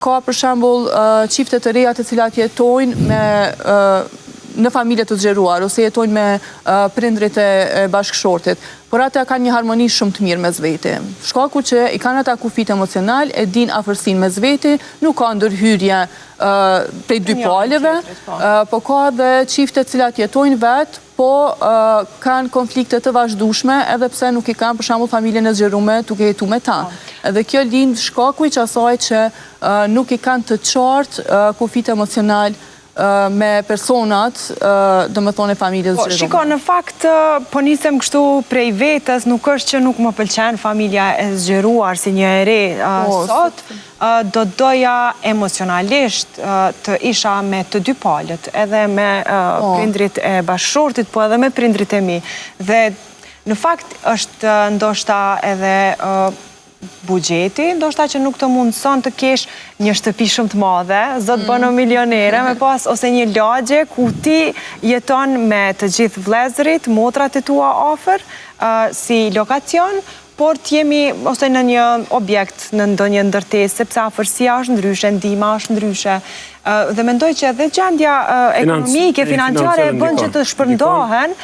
Ka për shembull çifte të reja të cilat jetojnë në familje të zgjeruar ose jetojnë me prindrit e bashkëshortit, por ata kanë një harmoni shumë të mirë mes veti. Shkaku që i kanë ata kufit emocional, e din afërsinë mes veti, nuk ka ndërhyrje prej dy palëve, po ka edhe çifte të cilat jetojnë vetë, po kanë konflikte të vazhdueshme edhe pse nuk i kanë për shembull familjen e zgjeruar duke jetuar me ta. Edhe kjo lind shkaku i asaj që nuk i kanë të qartë kufit emocional me personat, domethënë familjes zgjeruar. Shiko, në fakt, po nisem kështu prej vetës, nuk është që nuk më pëlqen familja e zgjeruar si një e re sot, do doja emocionalisht të isha me të dy palët, edhe me prindrit e bashkëshortit, po edhe me prindrit e mi. Dhe në fakt është ndoshta edhe bugjeti, ndoshta që nuk të mundëson të kesh një shtëpi shumë të madhe, zot bëno milionere me pas, ose një lagje ku ti jeton me të gjithë vlezërit, motrat e tua ofër, si lokacion, por t'jemi ose në një objekt, në ndonjë ndërtesë, sepse afërsia është ndryshe, ndihma është ndryshe. Dhe mendoj që edhe gjendja ekonomike, financiare e bën që të shpërndohen,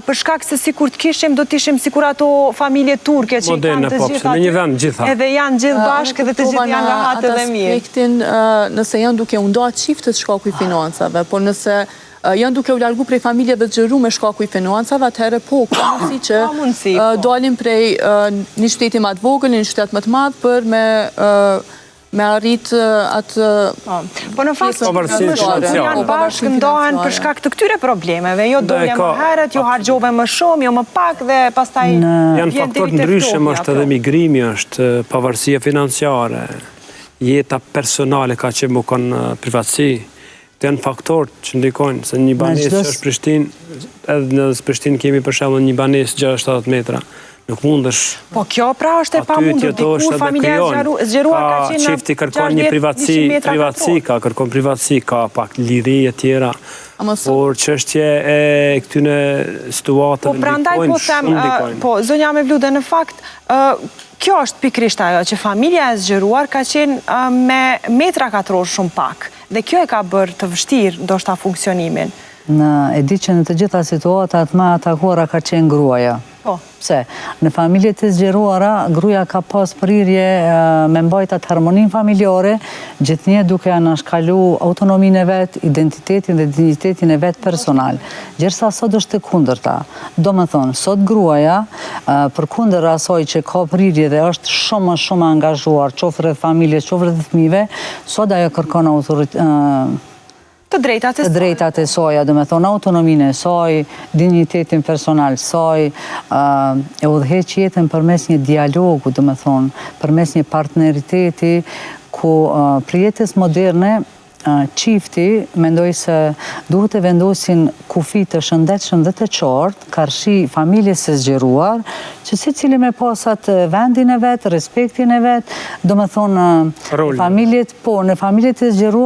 për shkak se sikur të kishim, do t'ishim sikur ato familje turke që i kanë të gjitha, edhe janë gjithë bashkë dhe të gjithë janë rahat edhe mirë. Aspektin, nëse janë duke u nda çiftet shkaku i financave, por nëse janë duke u largu prej familjeve të zgjeruar me shkaku i financave, atëherë po, ka mundësi që dalim prej një shteti më të vogël në një shtet më të madh për me arrit atë... Po në fakt, janë bashkë ndohen për shkak të këtyre problemeve, jo dole më herët, jo hargjove më shumë, jo më pak dhe pastaj... Janë faktor ndryshe, është edhe migrimi, është pavarësia financiare, jeta personale ka që më kanë privatësi. Të janë faktorë që ndikojnë, se një banesë që është Prishtinë, edhe në Prishtinë kemi për shembull një banesë 6-7 metra. Nuk mundesh... Po kjo pra është e pamundur, dikur familja zgjeruar ka qenë... Qifti kërkon një privatësi, ka kërkon privatësi, ka pak liri e tjera, por çështje e këtyne situatave ndikojnë, shumë ndikojnë. Po, zonja Mevlude, në fakt, kjo është pikrisht ajo, që familja e zgjeruar ka qenë me metra katror shumë pak, dhe kjo e ka bërë të vështirë, ndoshta funksionimin. E di që në të gjitha situatat më atakuara ka qenë gruaja. Pse? Në familjet e zgjeruara, gruaja ka pas prirje me mbajt atë harmoninë familjare, gjithnjë duke anashkalu autonominë e vet, identitetin dhe dignitetin e vet personal. Gjersa sot është e kundërta. Do më thonë, sot gruaja, përkundër asaj që ka prirje dhe është shumë angazhuar, qoftë rreth familjes, qoftë rreth fëmijëve, sot ajo kërkon të drejtat e soja, do me thonë, autonominë e soj, dignitetin personal soj, e udhëheq jetën përmes një dialogu, do me thonë, përmes një partneriteti, ku për jetës moderne, qifti, mendoj se duhet e vendosin kufi të shëndetshëm dhe të qartë, karshi familjes së zgjeruar, që secili me pasat vendin e vet, respektin e vet, do me thonë, në familjet e zgjeruar,